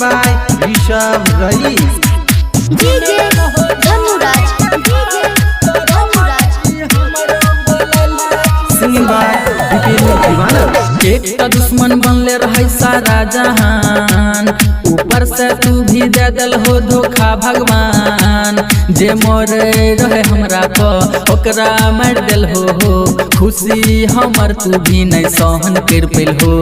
By Rishabh Rais. DJ Dhanuraj, DJ Dhanuraj, singing by Vipin Deewana. एक तो दुश्मन बनले रहे सारा जहान, ऊपर से तू भी दे दल हो धोखा भगवान। जे मोरे रहे हमरा को ओकरा मार दिल हो खुशी हमर तू भी नहीं सहन कर पेल हो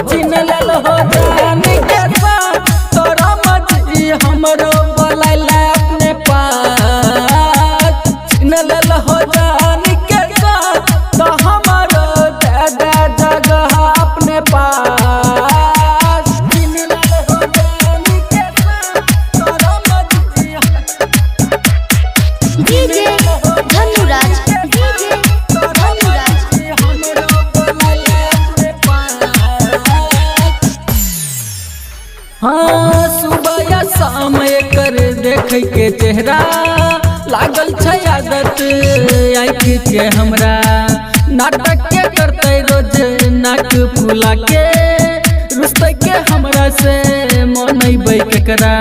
चिन्ह लेल हो जान के साथ तोरा मर्जी हमरो बोलाइला अपने पास। चिन्ह लेल हो जान के साथ तो हमरो दे दे जगह अपने पास। चिन्ह लेल हो जान के साथ तोरा मर्जी डीजे धनुराज, डीजे धनुराज, हाँ सुबह या शाम एकर देखे के चेहरा लागल छै आदत आँख के हमरा। नाटक के करते रोज नाक फुला के रुस्ते के हमरा से मन केकरा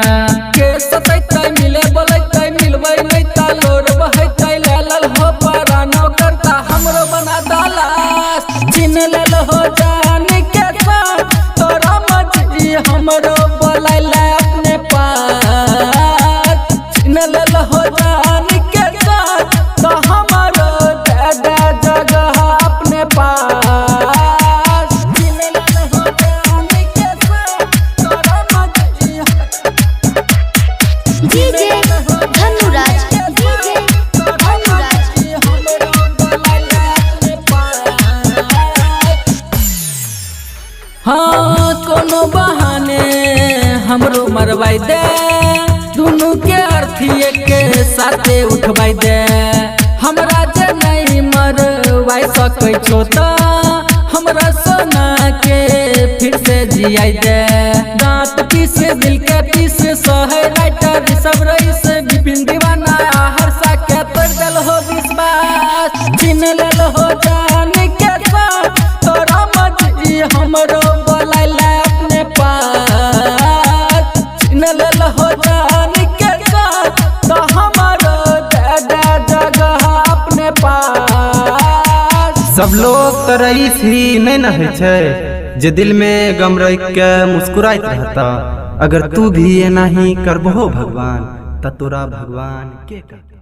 के सतैते मिले बोलते मिलबै नहीं ता लोर बहते लाल हो पारा नौकरता हमरो बना दालास। चिन्ह लेल हो जान के साथ तोरा मर्जी हमरो बोलाइला अपने पास। चिन्ह लेल हो जान के साथ तो हमरो दे दे जगह अपने पास। चिन्ह लेल हो जान के साथ तोरा मर्जी डीजे धनुराज, डीजे धनुराज, हाँ कोनो बहाने हमरो मरवाई दे दुनू के अर्थिए के साथे उठवाई दे। हमरा जे नहीं मरवाई सकै छो त हमरा सोना के फिर से जियाई दे। दांत पीस दिल के पीस सहे राइटर ऋषभ रईस विपिन दीवाना हर सा के तोड़ दिल हो विश्वास। चिन्ह लेल हो जान के साथ तोरा मर्जी हमरो बोलाइला अपने पास। चिन्ह लेल हो जान के साथ तो हमरो दे दे जगह अपने पास। सब लोग तो रईस ही नहीं न है छे जे दिल में गम रख के मुस्कुराइत रहता। अगर तू भी ये नहीं करबहो भगवान त तोरा भगवान के कहता।